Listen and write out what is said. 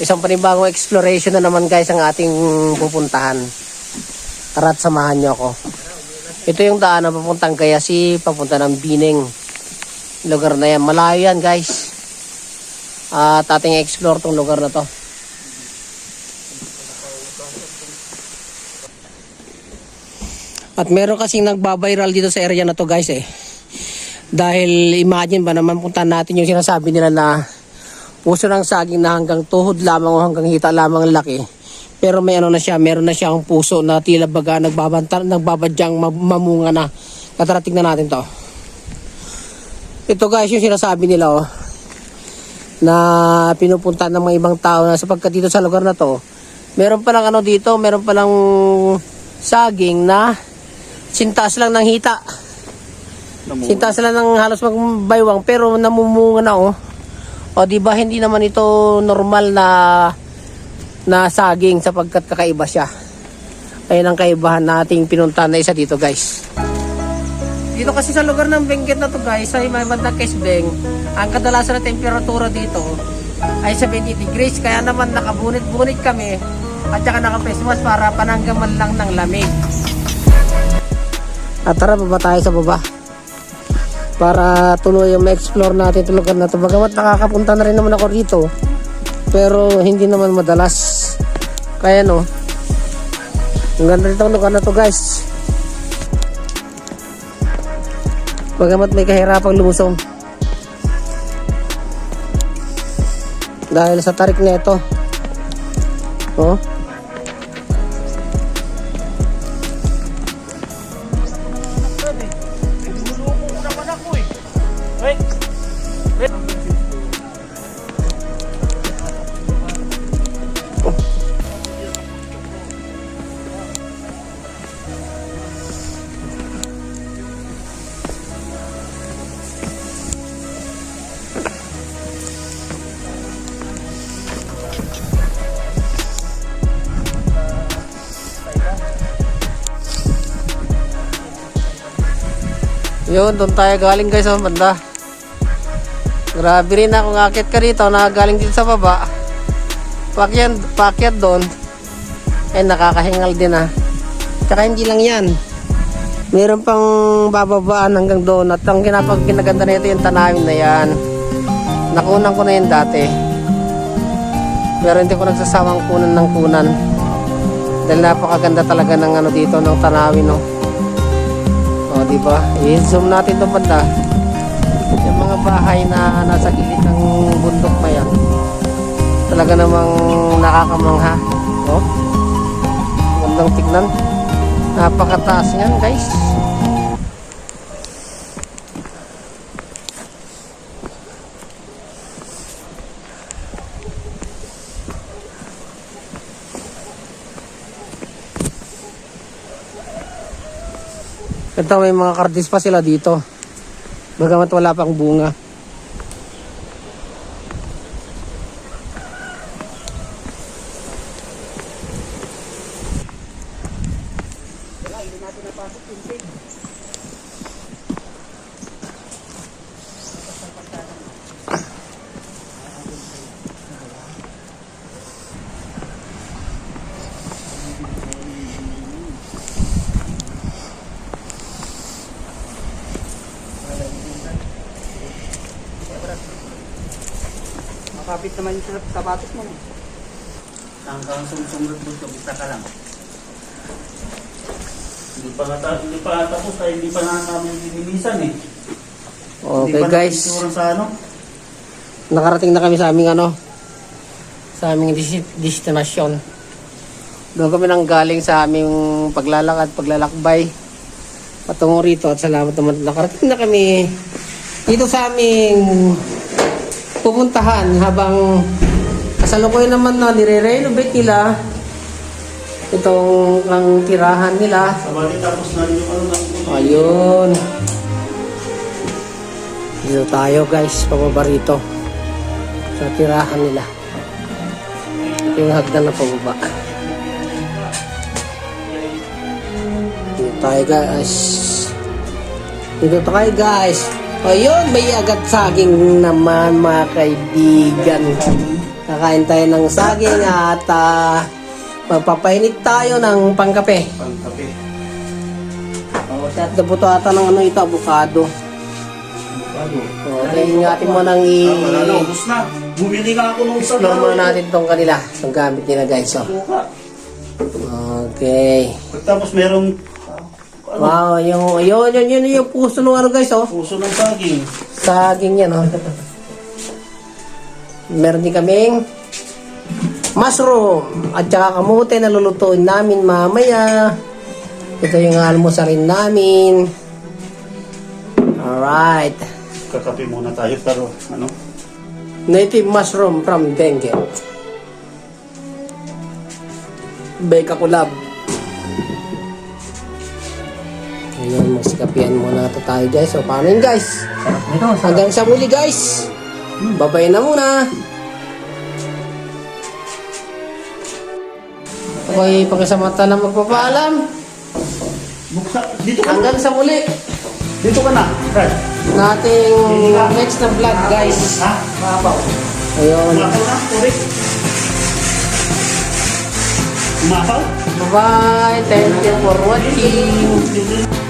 Isang panibagong exploration na naman guys ang ating pupuntahan. Tara't samahan niyo ako. Ito yung daan na papuntang Kayasi, papunta ng Bining. Lugar na yan. Malayo yan guys. At ating explore tong lugar na to. At meron kasing nagbabiral dito sa area na to guys eh. Dahil imagine ba naman puntahan natin yung sinasabi nila na puso ng saging na hanggang tuhod lamang o hanggang hita lamang ang laki. Pero may ano na siya, meron na siyang puso na tila baga nagbabadyang mamunga na. Katarating na natin to. Ito guys yung sinasabi nila oh, na pinupuntahan ng mga ibang tao na sapagkat dito sa lugar na to, meron palang ano dito, meron palang saging na sintas lang ng hita. Sintas lang ng halos magbaywang pero namumunga na oh. O di ba hindi naman ito normal na saging sapagkat kakaiba siya. Ayun ang kaibahan nating pinuntahan na isa dito guys. Dito kasi sa lugar ng Benguet na to guys, sa may bandang Quezbeng, ang kadalasan na temperatura dito ay 70 degrees. Kaya naman nakabunit-bunit kami at saka naka-face para pananggaman lang ng lamig. At tara, baba tayo sa baba para tuloy yung ma-explore natin itong lugar na ito. Bagamat nakakapunta na rin naman ako rito, pero hindi naman madalas. Kaya no, ang ganda nitong lugar na to guys. Bagamat may kahirapang lumusong dahil sa tarik na ito. Oh. Yun, doon tayo galing guys sa banda. Grabe rin na kung akit ka dito, nakagaling dito sa baba. Pakyat doon. Eh, nakakahingal din ah. Tsaka hindi lang yan. Meron pang bababaan hanggang doon. At ang ginaganda na ito yung tanawin na yan. Nakunan ko na yun dati. Pero hindi ko nagsasawang kunan ng kunan. Dahil napakaganda talaga ng ano dito, ng tanawin no. O, diba? I-zoom natin itong banda. Yung mga bahay na nasa gilid ng bundok na yan. Talaga namang nakakamangha. O? Gandang tignan. Napakataas yan, guys. Ito may mga kardis pa sila dito. Bagamat wala pang bunga. Kapit naman yung sapatos mo. Hanggang sumsunod mo, basta ka lang. Hindi pa tapos tayo, hindi pa na namin dinilisan eh. Okay guys. Sa ano? Nakarating na kami sa aming ano, sa aming destinasyon. Doon kami nang galing sa aming paglalakbay patungo rito at salamat naman nakarating na kami dito sa aming pupuntahan habang kasalukuyan naman na nire-renovate nila itong ang tirahan nila. Sabali tapos na yung ano na. Ayun. Dito tayo guys, pababa rito sa tirahan nila. Ito yung hagdan na pababa. Dito tayo guys. Dito tayo guys. Ayun, may agad saging naman mga kaibigan. Kakain tayo ng saging at magpapainit tayo ng pangkape. Pangkape. At nabuto ata ng ano ito, avocado. Okay, ingatin mo nang Ubus na. Bumili nga ako nung explore muna natin itong kanila. Itong gamit nila guys. Oh. Okay. Tapos merong Wow, yung puso ng ano guys, oh. puso ng saging. Saging yan, oh. Meron din kaming mushroom at saka kamote na lulutuin namin mamaya. Ito yung almusalin namin. Alright. Kakape muna tayo pero ano? Native mushroom from Benguet. Beka Kulab. Ayun, magsikapian muna ito tayo guys. So, paano yun guys? Sarap nito. Hanggang sa muli guys. Babay na muna. Ako'y pagkasamata na magpapaalam. Buksa. Dito ka. Hanggang sa muli. Dito ka na. Brad. Nating next na vlog guys. Ha? Mabaw. Ayun. Umapaw na. Sorry. Umapaw? Bye-bye. Thank you for watching.